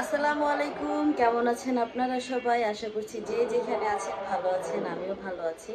আসসালামু আলাইকুম, কেমন আছেন আপনারা সবাই? আশা করছি যে যেখানে আছেন ভালো আছেন, আমিও ভালো আছি।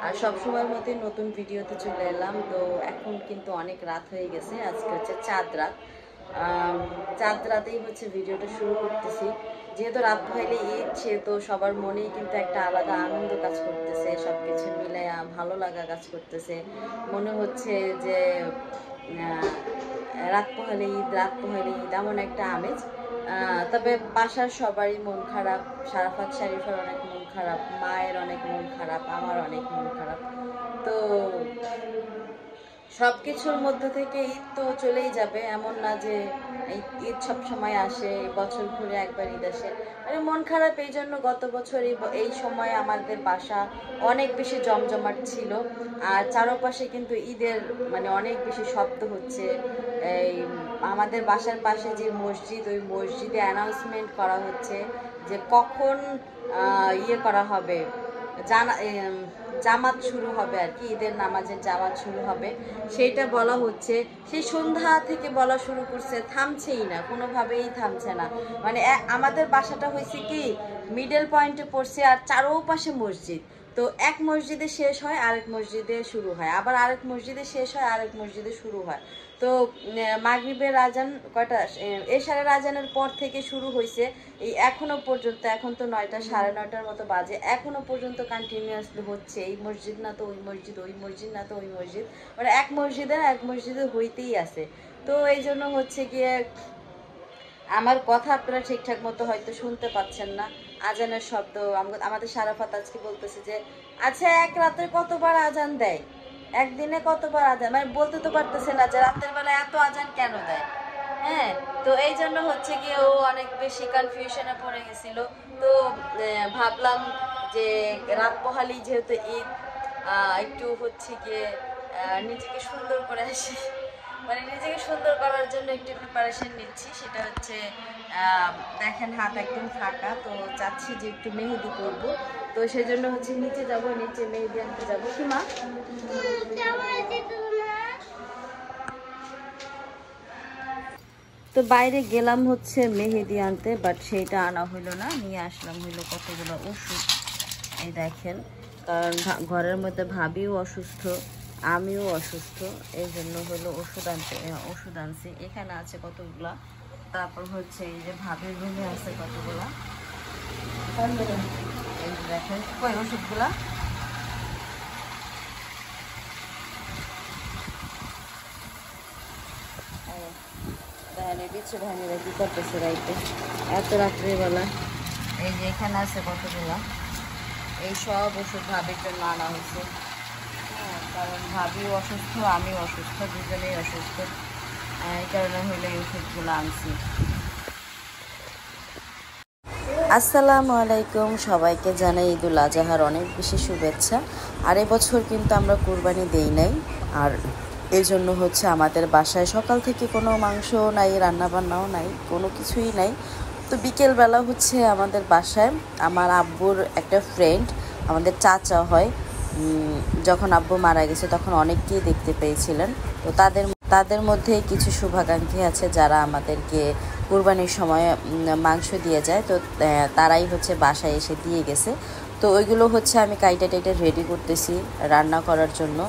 আর সব সময়ের মতোই নতুন ভিডিওতে চলে এলাম। তো এখন কিন্তু অনেক রাত হয়ে গেছে, আজকে হচ্ছে চাঁদ রাত। চাঁদ রাতেই হচ্ছে ভিডিওটা শুরু করতেছি। যেহেতু রাত হইলে ঈদ, সেহেতু সবার মনেই কিন্তু একটা আলাদা আনন্দ কাজ করতেছে, সবকিছু মিলে ভালো লাগা কাজ করতেছে। মনে হচ্ছে যে রাত পোহালে ঈদ এমন একটা আমেজ। তবে বাসার সবারই মন খারাপ। শারাফাত শারিফার অনেক মন খারাপ, মায়ের অনেক মন খারাপ, আমার অনেক মন খারাপ। তো সবকিছুর মধ্যে থেকে ঈদ তো চলেই যাবে, এমন না যে ঈদ সব সময় আসে, বছর ঘুরে একবার ঈদ আসে। মানে মন খারাপ এই জন্য, গত বছর এই সময় আমাদের বাসা অনেক বেশি জমজমাট ছিল। আর চারপাশে কিন্তু ঈদের মানে অনেক বেশি শব্দ হচ্ছে। এই আমাদের বাসার পাশে যে মসজিদ, ওই মসজিদে অ্যানাউন্সমেন্ট করা হচ্ছে যে কখন ইয়ে করা হবে, জানা জামাত শুরু হবে আর কি, ঈদের নামাজের জামাত শুরু হবে সেইটা বলা হচ্ছে। সেই সন্ধ্যা থেকে বলা শুরু করছে, থামছেই না, কোনোভাবেই থামছে না। মানে আমাদের বাসাটা হয়েছে কি মিডল পয়েন্টে পড়ছে, আর চারোপাশে মসজিদ। তো এক মসজিদে শেষ হয়, আরেক মসজিদে শুরু হয়, আবার আরেক মসজিদে শেষ হয়, আরেক মসজিদে শুরু হয়। তো মাগরিবের আজান কয়টা, এশারের আজানের পর থেকে শুরু হয়েছে, এই এখনো পর্যন্ত, এখন তো 9টা, সাড়ে 9টার মতো বাজে, এখনো পর্যন্ত কন্টিনিউয়াসলি হচ্ছে। এই মসজিদ না তো ওই মসজিদ, ওই মসজিদ না তো ওই মসজিদ, মানে এক মসজিদে হইতেই আছে। তো এই জন্য হচ্ছে গিয়ে আমার কথা আপনারা ঠিকঠাক মতো হয়তো শুনতে পাচ্ছেন না। আজানের শব্দ, আমাদের শারাফাত আজকে বলতেছে যে আচ্ছা, এক রাতে কতবার আজান দেয়, একদিনে কতবার আজান, মানে বলতে তো পারতেছে না যে রাতের বেলা এত আজান কেন দেয়। হ্যাঁ, তো এই জন্য হচ্ছে গিয়ে ও অনেক বেশি কনফিউশনে পড়ে গেছিল। তো ভাবলাম যে রাত পোহালি যেহেতু ঈদ, একটু হচ্ছে গিয়ে নিজেকে সুন্দর করে আসি, মানে নিজেকে সুন্দর করার জন্য একটু প্রিপারেশন নিচ্ছি। সেটা হচ্ছে দেখেন হাত একদম ফাঁকা, তো চাচ্ছি যে একটু মেহেদি করব। তো সেই জন্য হচ্ছে নিচে যাব, নিচে মেহেদি আনতে যাবো। কি মা? তো বাইরে গেলাম হচ্ছে মেহেদি আনতে, বাট সেইটা আনা হইলো না, নিয়ে আসলাম হইলো কতগুলো ওষুধ। এই দেখেন, কারণ ঘরের মধ্যে ভাবিও অসুস্থ, আমিও অসুস্থ, এই জন্য হলো ওষুধ আনছি। এখানে আছে কতগুলা, তারপর হচ্ছে এই যে ভাবির রুমে আছে কতগুলা। এই যে দেখেন কই ওষুধগুলা, দেখেন এই বিচ্ছু ভাইনিরা কি করতেছে রাইতে, এত রাত্রিবেলা। এই যে এখানে আছে কতগুলা, এই সব ওষুধ ভাবির জন্য আনা হয়েছে। হ্যাঁ, কারণ ভাবিও অসুস্থ, আমিও অসুস্থ, দুজনেই অসুস্থ। এই কারণে হলে এই ওষুধগুলো আনছি। আসসালামু আলাইকুম, সবাইকে জানাই ঈদুল আজহার অনেক বেশি শুভেচ্ছা। আর এবছর কিন্তু আমরা কুরবানি দেই নাই, আর এই জন্য হচ্ছে আমাদের বাসায় সকাল থেকে কোনো মাংস নাই, রান্নাবান্নাও নাই, কোনো কিছুই নাই। তো বিকেলবেলা হচ্ছে আমাদের বাসায় আমার আব্বুর একটা ফ্রেন্ড, আমাদের চাচা হয়, যখন আব্বু মারা গেছে তখন অনেককেই দেখতে পেয়েছিলেন। তো তাদের মধ্যে কিছু শুভাকাঙ্ক্ষী আছে যারা আমাদেরকে কুরবানির সময় মাংস দিয়ে যায়। তো তারাই হচ্ছে বাসায় এসে দিয়ে গেছে। তো ওইগুলো হচ্ছে আমি কাইটা টাইটা রেডি করতেছি রান্না করার জন্য।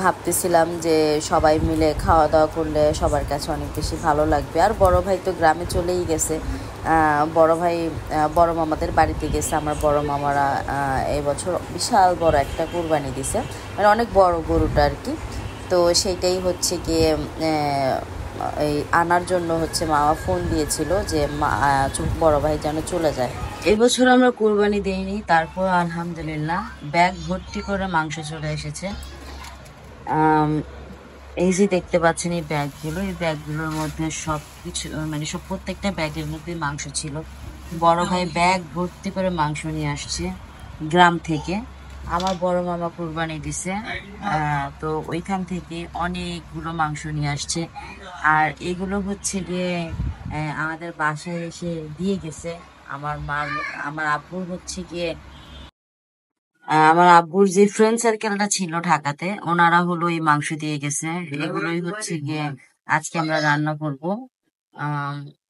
ভাবতেছিলাম যে সবাই মিলে খাওয়া দাওয়া করলে সবার কাছে অনেক বেশি ভালো লাগবে। আর বড় ভাই তো গ্রামে চলেই গেছে, বড় ভাই বড় মামাদের বাড়িতে গেছে। আমার বড় মামারা এবছর বিশাল বড় একটা কুরবানি দিছে, মানে অনেক বড় গরুটা আর কি। তো সেইটাই হচ্ছে গিয়ে এই আনার জন্য হচ্ছে মামা ফোন দিয়েছিল যে বড় ভাই যেন চলে যায়। এবছর আমরা কুরবানি দেইনি, তারপর আলহামদুলিল্লাহ ব্যাগ ভর্তি করে মাংস চলে এসেছে। এই যে দেখতে পাচ্ছেন এই ব্যাগগুলো, এই ব্যাগগুলোর মধ্যে সব কিছু, মানে সব প্রত্যেকটা ব্যাগের মধ্যে মাংস ছিল। বড় ভাই ব্যাগ ভর্তি করে মাংস নিয়ে আসছে গ্রাম থেকে। আমার বড় মামা কুরবানি দিছে, তো ওইখান থেকে অনেকগুলো মাংস নিয়ে আসছে। আর এগুলো হচ্ছে গিয়ে আমাদের বাসায় এসে দিয়ে গেছে। আমার মার আমার আব্বুর হচ্ছে গিয়ে আমার আব্বুর যে ফ্রেন্ড সার্কেলটা ছিল ঢাকাতে, ওনারা হলো এই মাংস দিয়ে গেছে। এগুলোই হচ্ছে গিয়ে আজকে আমরা রান্না করব।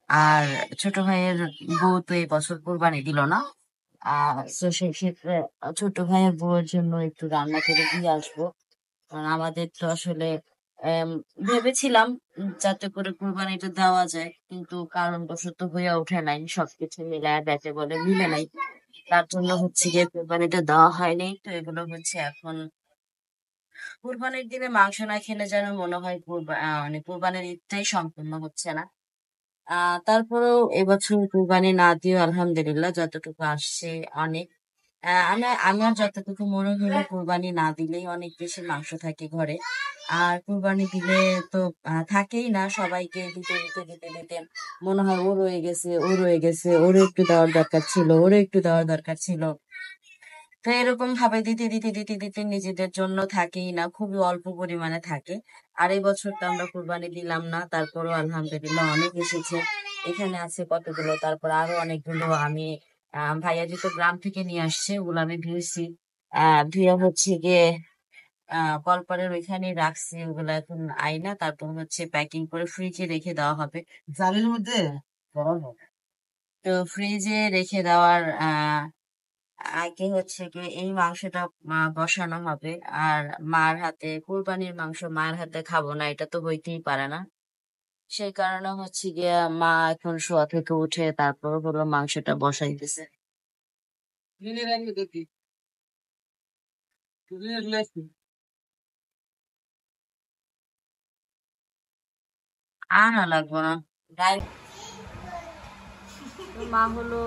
আর ছোট ভাইয়ের বউ তো এই বছর কোরবানি দিল না। তো সেই ক্ষেত্রে ছোট ভাইয়ের বউয়ের জন্য একটু রান্না করে দিয়ে আসবো। কারণ আমাদের তো আসলে আম, ভেবেছিলাম যাতে করে কোরবানিটা দেওয়া যায়, কিন্তু কারণবশত হয়ে ওঠে নাই, সবকিছু মিলায় ব্যাটে বলে মিলে নাই। তার জন্য হচ্ছে গিয়ে কোরবানিটা দেওয়া হয়নি। তো এগুলো হচ্ছে এখন কোরবানির দিনে মাংস না খেলে যেন মনে হয় মানে কোরবানির ঈদটাই সম্পূর্ণ হচ্ছে না। তারপরেও এবছর কুরবানি না দিয়েও আলহামদুলিল্লাহ যতটুকু আসছে অনেক। আমার যতটুকু মনে হলো কুরবানি না দিলেই অনেক বেশি মাংস থাকে ঘরে। আর কুরবানি দিলে তো থাকেই না, সবাইকে দিতে দিতে দিতে দিতে মনে হয় ও রয়ে গেছে, ও রয়ে গেছে, ওরও একটু দেওয়ার দরকার ছিল, ওরও একটু দেওয়ার দরকার ছিল। তো এরকম ভাবে দিতে দিতে দিতে দিতে নিজেদের জন্য থাকেই না, খুবই অল্প পরিমাণে থাকে। আর এই বছর তো আমরা কুরবানি দিলাম না, তারপরও আলহামদুলিল্লাহ অনেক এসেছে। এখানে আছে কতগুলো, তারপর আরো অনেকগুলো আমি ভাইয়া যেহেতু গ্রাম থেকে নিয়ে আসছে, ওগুলো আমি ধুয়েছি। ধুয়ে হচ্ছে গিয়ে কলপারের ওইখানে রাখছি, ওগুলো এখন আইনা তারপর হচ্ছে প্যাকিং করে ফ্রিজে রেখে দেওয়া হবে। জালের মধ্যে তো ফ্রিজে রেখে দেওয়ার আগে হচ্ছে কি এই মাংসটা বসানো হবে। আর মার হাতে কুরবানির মাংস মার হাতে খাবো না, এটা তো হইতেই পারে না। সেই কারণে হচ্ছে গিয়া মা এখন শোয়া থেকে উঠে তারপর হলো মাংসটা বসাইতেছে। আর না লাগবো না। তো মা হলো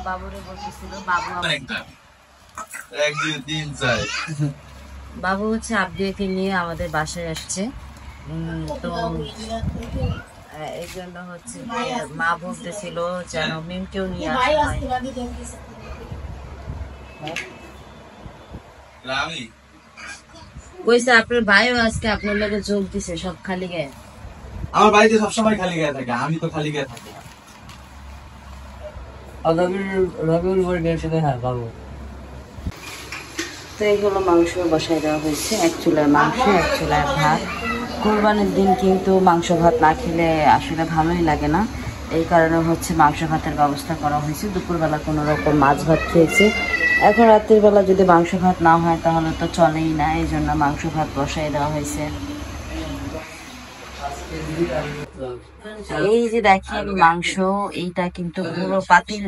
বাবুরে বলতেছিল, বাবু হচ্ছে আবদিয়াকে নিয়ে আমাদের বাসায় আসছে। তো এই জন্য হচ্ছে মা বলতেছিল যেন মিমকেও নিয়ে আসা হয়। কইছে আপনার ভাইও আজকে আপনার লগে যোগ দিছে, সব খালি গায়ে। আমার বাড়িতে সবসময় খালি গায়ে থাকে, আমি তো খালি গায়ে থাকি। তো এইগুলো মাংস বসাই দেওয়া হয়েছে, এক চুলার মাংস, এক চুলার ভাত। কোরবানির দিন কিন্তু মাংস ভাত না খেলে আসলে ভালোই লাগে না। এই কারণে হচ্ছে মাংস ভাতের ব্যবস্থা করা হয়েছে। দুপুরবেলা কোনো রকম মাছ ভাত খেয়েছে, এখন রাত্রির বেলা যদি মাংস ভাত না হয় তাহলে তো চলেই না, এই জন্য মাংস ভাত বসাই দেওয়া হয়েছে। এই যে দেখেন মাংস, এইটা কিন্তু পুরো পাতিল,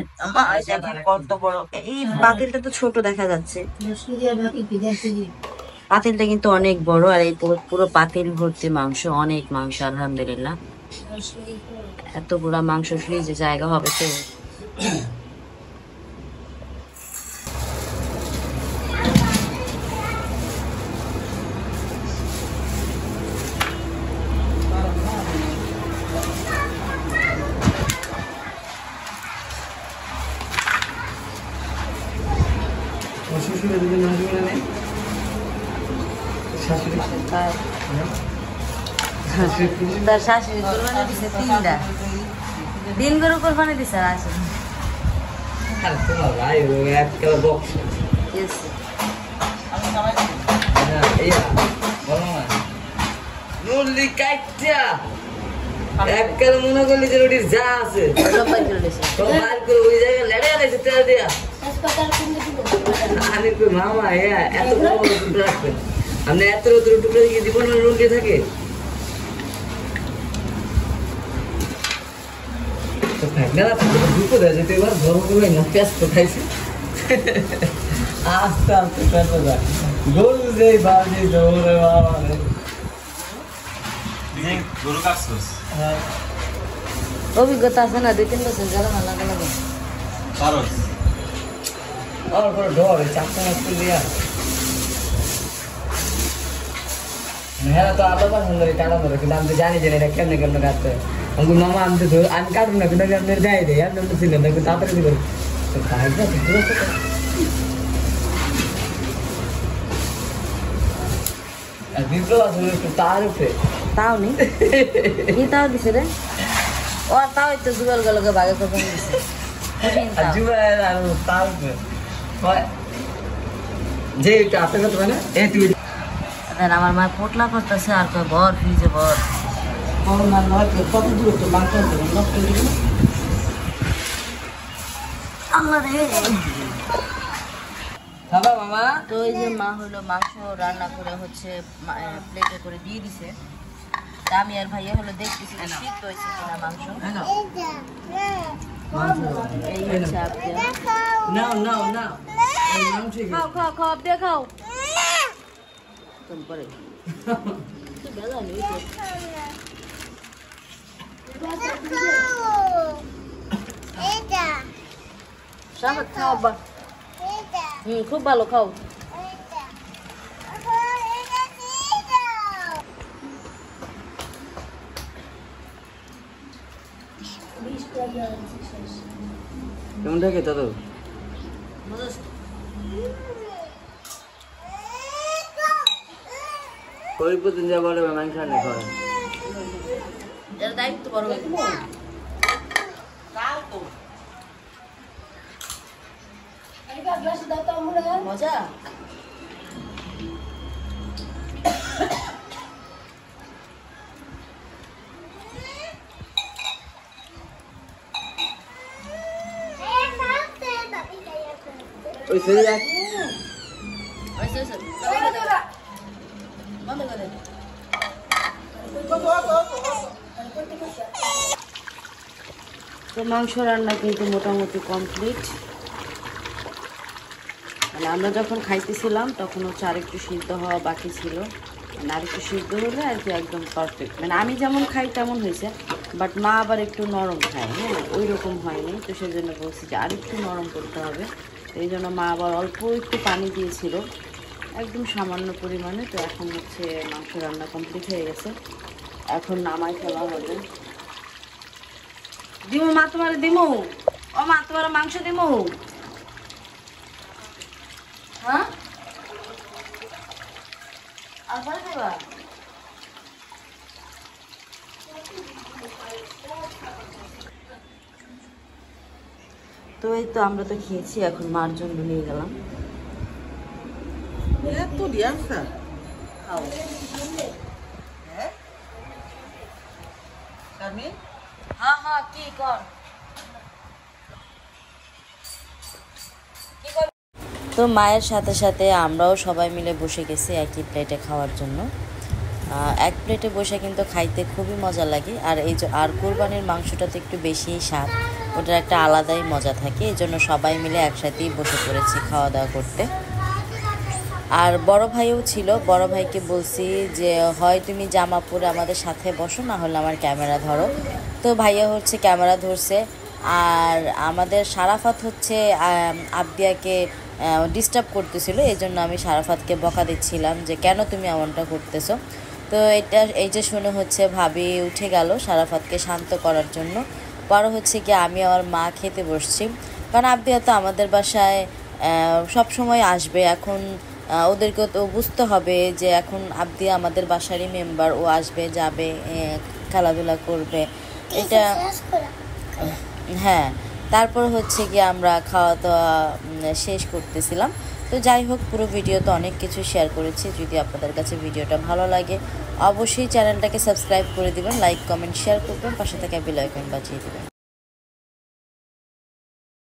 দেখেন কত বড়। এই পাতিলটা তো ছোট দেখা যাচ্ছে, পাতিলটা কিন্তু অনেক বড়। আর এই পুরো পাতিল ভর্তি মাংস, অনেক মাংস আলহামদুলিল্লাহ। এতগুলা মাংস ফ্রিজে জায়গা হবে তো? তার শাশুড়ি কোরবানি দিছে তিনটা, তিন গরু কোরবানি দিছে। আর আছে মনে করলি যে রুটির যা আছে ওই জায়গায় লেড়ে আলাইছে তেল দিয়া। আরে মামা এত বড় টুকরো রাখবেন আপনি, এত টুকরো কি দিব না রুটি থাকে? দুপুরে যেতে এবার ধর্ম করবে না, পেঁয়াজ কোথাইছে আস্তে আস্তে পেঁচে যায় গরু যে বাজে দৌড়ে বাবা গরু কাটছস? অভিজ্ঞতা আছে না, 2-3 বছর গেল না লাগে লাগে পারস আমার পরে ডর চারটা মাস করে দিয়া হ্যাঁ তো আলো পছন্দ টানা ধরে, কিন্তু আমি তো জানি যে এটা কেমনে কেমনে কাটতে হয়। আমি মামা আমি তো আমি কাটবো না, কিন্তু আমি আপনার দেয় দেয় আপনি আমরা ছিলেন দেখুন তাড়াতাড়ি দিবেন বিপ্লব আসলে একটু তার উপরে তাও নেই কি তাও দিছে রে? ও তাও একটু জুগাল গলকে বাগে কোরবানি দিছে। তার উপরে যে একটু আপনার কথা মানে এই তুই আমার মা পোটলা করতেছে আর কই বর ফ্রিজে বর। করোনা নয় কত দূরত্ব মাংস নষ্ট হয়ে গেল খাবা মামা তো এই যে মা হলো মাংস রান্না করে হচ্ছে প্লেটে করে দিয়ে দিছে। তা আমি আর ভাইয়া হলো দেখতেছি যে সিদ্ধ হয়েছে কিনা মাংস। এই হচ্ছে আবদিয়া। নাও নাও নাও এই মাংস খাও খাও খাও আবদিয়া খাও। তুমি পরে কি বেলা নেই শাহাদ খাও আব্বা। খুব ভালো খাও। কেমন থাকে দাদু কই প্রতিদিন যা বলে মাংস না খাওয়া এর দায়িত্ব বড় মজা। ওই সেরি এক বন্ধ করে তো মাংস রান্না কিন্তু মোটামুটি কমপ্লিট। মানে আমরা যখন খাইতেছিলাম তখন হচ্ছে আরেকটু সিদ্ধ হওয়া বাকি ছিল। মানে আরেকটু সিদ্ধ হলে আর কি একদম পারফেক্ট। মানে আমি যেমন খাই তেমন হয়েছে, বাট মা আবার একটু নরম খায়, হ্যাঁ ওই রকম হয়নি। তো সেই জন্য বলছি যে আরেকটু নরম করতে হবে। তো এই জন্য মা আবার অল্প একটু পানি দিয়েছিল, একদম সামান্য পরিমাণে। তো এখন হচ্ছে মাংস রান্না কমপ্লিট হয়ে গেছে, এখন নামাই ফেলা হবে। দিমু মা তোমার দিমু, ও মা তোমার মাংস দিমু। হ্যাঁ আর পরে খাইবা? তো এই তো আমরা তো খেয়েছি, এখন মার জন্য নিয়ে গেলাম। এত দিয়াছা খাও। আমি হ্যাঁ হ্যাঁ কি কর তো মায়ের সাথে সাথে আমরাও সবাই মিলে বসে গেছি একই প্লেটে খাওয়ার জন্য। এক প্লেটে বসে কিন্তু খাইতে খুবই মজা লাগে। আর এই যে আর কোরবানির মাংসটা তো একটু বেশিই স্বাদ, ওটার একটা আলাদাই মজা থাকে। এই জন্য সবাই মিলে একসাথেই বসে পড়েছি খাওয়া দাওয়া করতে। আর বড় ভাইও ছিল, বড় ভাইকে বলছি যে হয় তুমি জামা পরে আমাদের সাথে বসো, না হলে আমার ক্যামেরা ধরো। তো ভাইয়া হচ্ছে ক্যামেরা ধরছে। আর আমাদের সারাফাত হচ্ছে আবদিয়াকে ডিস্টার্ব করতেছিল, এই জন্য আমি সারাফাতকে বকা দিচ্ছিলাম যে কেন তুমি এমনটা করতেছো। তো এই যে শুনে হচ্ছে ভাবি উঠে গেল সারাফাতকে শান্ত করার জন্য। পরে হচ্ছে কি আমি আমার মা খেতে বসছি, কারণ আবদিয়া তো আমাদের বাসায় সব সময় আসবে। এখন ওদেরকেও তো বুঝতে হবে যে এখন আবদিয়া আমাদের বাসারই মেম্বার, ও আসবে যাবে খেলাধুলা করবে এটা। হ্যাঁ, তারপর হচ্ছে গিয়ে আমরা খাওয়া দাওয়া শেষ করতেছিলাম। তো যাই হোক, পুরো ভিডিওতে অনেক কিছু শেয়ার করেছি। যদি আপনাদের কাছে ভিডিওটা ভালো লাগে অবশ্যই চ্যানেলটাকে সাবস্ক্রাইব করে দিবেন, লাইক কমেন্ট শেয়ার করবেন, পাশে থাকা বেল আইকন বাজিয়ে দেবেন।